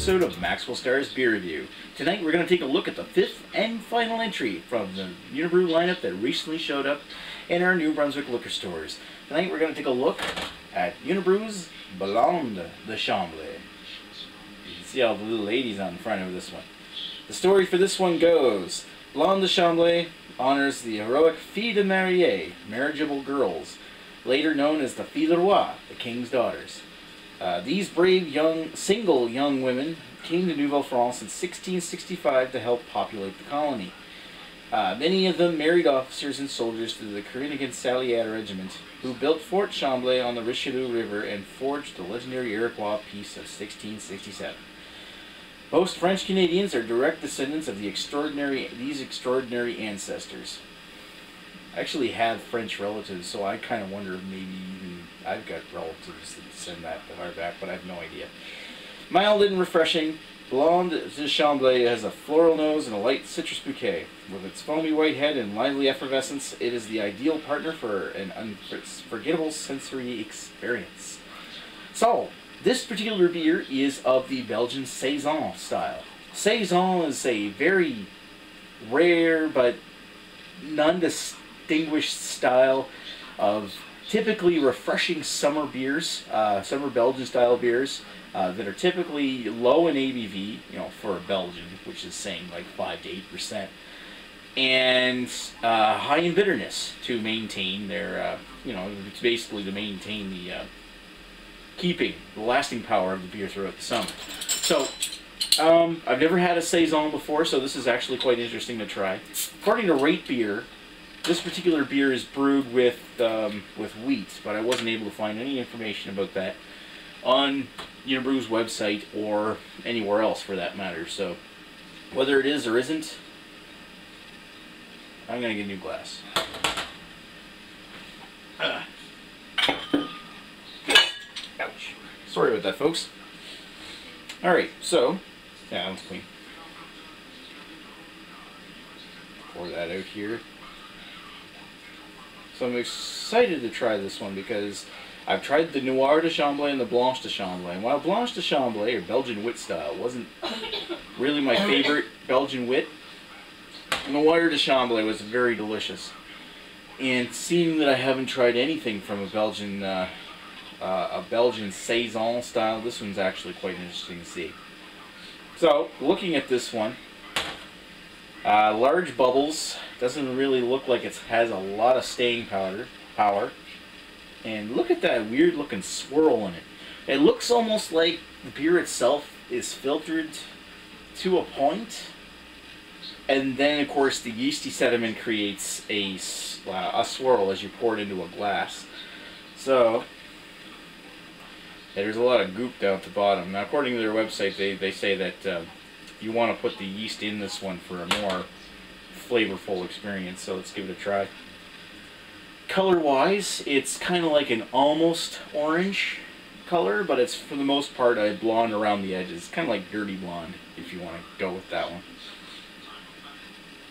episode of Maxwell Starr's Beer Review. Tonight we're going to take a look at the fifth and final entry from the Unibroue lineup that recently showed up in our New Brunswick liquor stores. Tonight we're going to take a look at Unibroue's Blonde de Chambly. You can see all the little ladies on the front of this one. The story for this one goes, Blonde de Chambly honors the heroic filles de mariée, marriageable girls, later known as the filles de roi, the king's daughters. These brave single young women came to Nouvelle-France in 1665 to help populate the colony. Many of them married officers and soldiers to the Carignan-Salière regiment, who built Fort Chambly on the Richelieu River and forged the legendary Iroquois peace of 1667. Most French Canadians are direct descendants of these extraordinary ancestors. I actually have French relatives, so I kind of wonder if maybe even I've got relatives that send that far back, but I have no idea. Mild and refreshing, Blonde de Chambly has a floral nose and a light citrus bouquet. With its foamy white head and lively effervescence, it is the ideal partner for an unforgettable sensory experience. So, this particular beer is of the Belgian Saison style. Saison is a very rare but non-distinguished style of typically refreshing summer beers, summer Belgian style beers that are typically low in ABV, for a Belgian, which is saying like 5 to 8%, and high in bitterness to maintain their, it's basically to maintain the the lasting power of the beer throughout the summer. So, I've never had a Saison before, so this is actually quite interesting to try. According to Rate Beer, this particular beer is brewed with wheat, but I wasn't able to find any information about that on Unibroue's website or anywhere else for that matter. So, whether it is or isn't, I'm going to get a new glass. Ouch. Sorry about that, folks. Alright, so, yeah, that's clean. Pour that out here. So I'm excited to try this one because I've tried the Noir de Chambly and the Blanche de Chambly. And while Blanche de Chambly, or Belgian wit style, wasn't really my favorite Belgian wit, Noir de Chambly was very delicious. And seeing that I haven't tried anything from a Belgian Saison style, this one's actually quite interesting to see. So, looking at this one, large bubbles, doesn't really look like it has a lot of staying power. And look at that weird looking swirl in it. It looks almost like the beer itself is filtered to a point, and then of course the yeasty sediment creates a swirl as you pour it into a glass. So there's a lot of goop down at the bottom. Now, according to their website, they say that you want to put the yeast in this one for a more flavorful experience, so let's give it a try. Color-wise, it's kind of like an almost orange color, but it's for the most part a blonde around the edges. Kind of like dirty blonde, if you want to go with that one.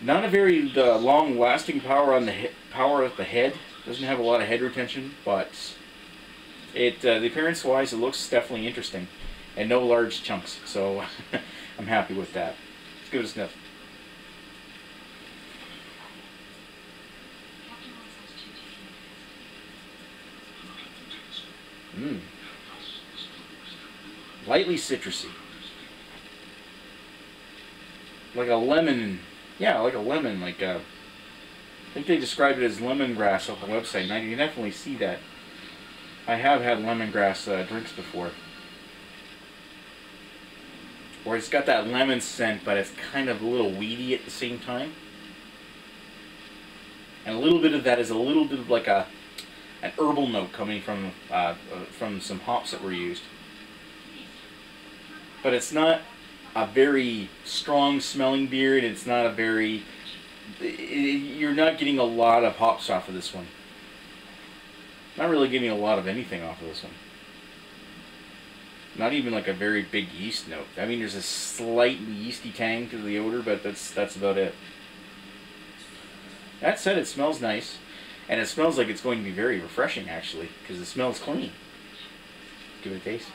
Not a very long-lasting power on the power of the head. Doesn't have a lot of head retention, but the appearance-wise, it looks definitely interesting, and no large chunks. So I'm happy with that. Let's give it a sniff. Lightly citrusy. Like a lemon. Yeah, like a lemon. I think they described it as lemongrass on the website, and I can definitely see that. I have had lemongrass drinks before. Where it's got that lemon scent, but it's kind of a little weedy at the same time. And a little bit of that is a little bit of like an herbal note coming from some hops that were used. But it's not a very strong smelling beer, and it's not a very... you're not getting a lot of hops off of this one. Not really getting a lot of anything off of this one. Not even like a very big yeast note. I mean, there's a slight yeasty tang to the odor, but that's about it. That said, it smells nice. And it smells like it's going to be very refreshing, actually, because it smells clean. Give it a taste.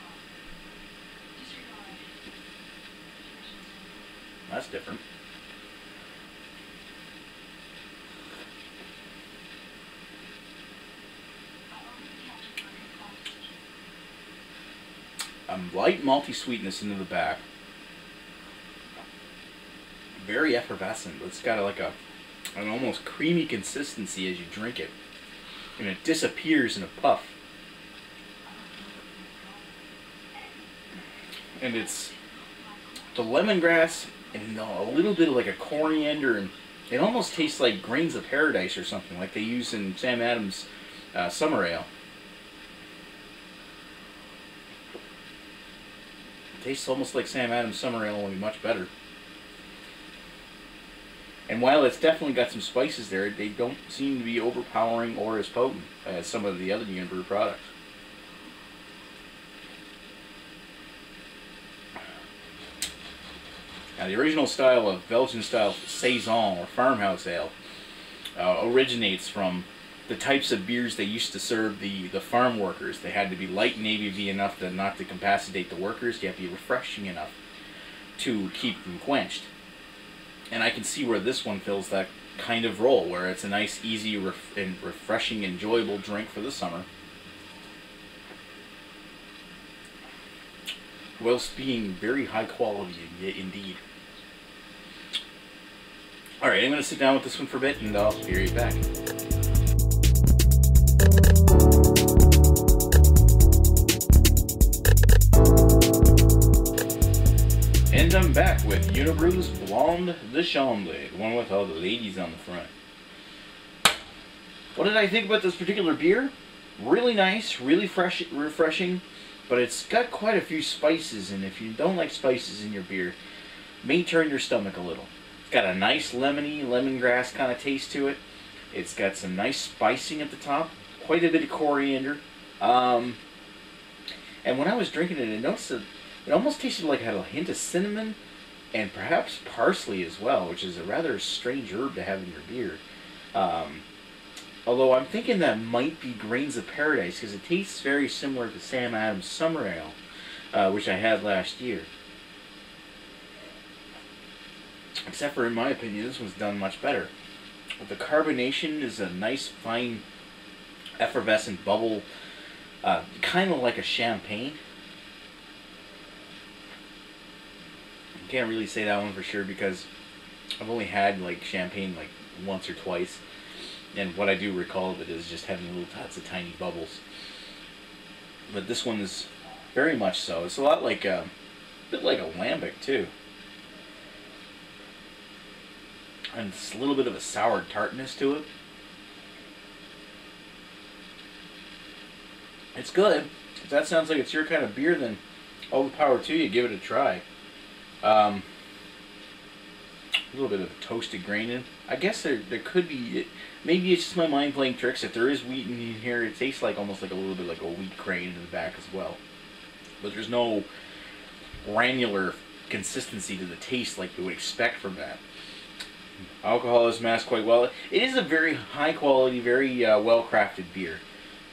That's different. Light malty sweetness into the back. Very effervescent. It's got an almost creamy consistency as you drink it. And it disappears in a puff. And it's the lemongrass and a little bit of like a coriander, and it almost tastes like grains of paradise or something like they use in Sam Adams' summer ale. It tastes almost like Sam Adams' summer ale, only much better. And while it's definitely got some spices there, they don't seem to be overpowering or as potent as some of the other Unibroue products. Now, the original style of Belgian-style Saison, or farmhouse ale, originates from the types of beers they used to serve the farm workers. They had to be light and ABV enough to not to incapacitate the workers. You have to be refreshing enough to keep them quenched. And I can see where this one fills that kind of role, where it's a nice, easy, and refreshing, enjoyable drink for the summer, whilst being very high quality indeed. Alright, I'm going to sit down with this one for a bit, and I'll be right back. And I'm back with Unibroue's Blonde de Chambly, the one with all the ladies on the front. What did I think about this particular beer? Really nice, really refreshing, but it's got quite a few spices, and if you don't like spices in your beer, it may turn your stomach a little. It's got a nice lemony, lemongrass kind of taste to it. It's got some nice spicing at the top, quite a bit of coriander. And when I was drinking it, I noticed that it almost tasted like it had a hint of cinnamon and perhaps parsley as well, which is a rather strange herb to have in your beer. Although I'm thinking that might be grains of paradise, because it tastes very similar to Sam Adams' summer ale, which I had last year. Except for, in my opinion, this one's done much better. The carbonation is a nice, fine, effervescent bubble, kind of like a champagne. Can't really say that one for sure because I've only had like champagne like once or twice, and what I do recall of it is just having little dots of tiny bubbles. But this one is very much so. It's a lot like a bit like a lambic too, and it's a little bit of a sour tartness to it. It's good. If that sounds like it's your kind of beer, then all the power to you. Give it a try. A little bit of toasted grain in. I guess there could be, maybe it's just my mind playing tricks. If there is wheat in here, it tastes like almost like a little bit like a wheat grain in the back as well. But there's no granular consistency to the taste like you would expect from that. Alcohol is masked quite well. It is a very high quality, very well crafted beer.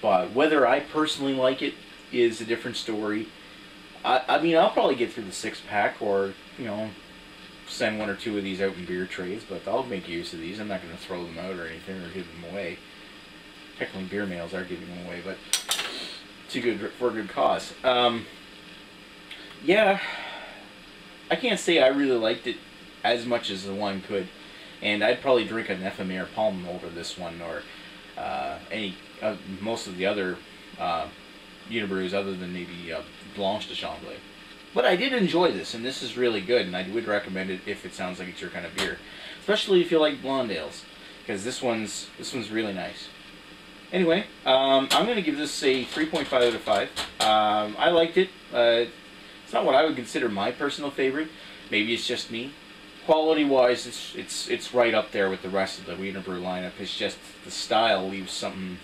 But whether I personally like it is a different story. I mean, I'll probably get through the 6-pack, or, you know, send one or two of these out in beer trays, but I'll make use of these. I'm not going to throw them out or anything, or give them away. Technically, beer mails are giving them away, but it's for a good cause. Yeah, I can't say I really liked it as much as the one could, and I'd probably drink an Ephemer Palm over this one, or most of the other Unibroues other than maybe Blanche de Chambly. But I did enjoy this, and this is really good, and I would recommend it if it sounds like it's your kind of beer. Especially if you like blonde ales, because this one's really nice. Anyway, I'm going to give this a 3.5 out of 5. I liked it. It's not what I would consider my personal favorite. Maybe it's just me. Quality-wise, it's right up there with the rest of the Unibroue lineup. It's just the style leaves something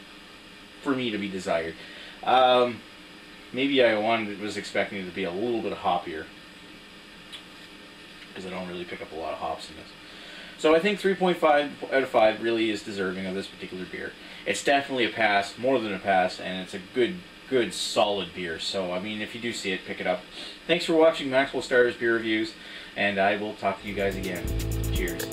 for me to be desired. Maybe I was expecting it to be a little bit hoppier, because I don't really pick up a lot of hops in this. So I think 3.5 out of 5 really is deserving of this particular beer. It's definitely a pass, more than a pass, and it's a good, solid beer. So, I mean, if you do see it, pick it up. Thanks for watching Maxwell Starr's Beer Reviews. and I will talk to you guys again. Cheers.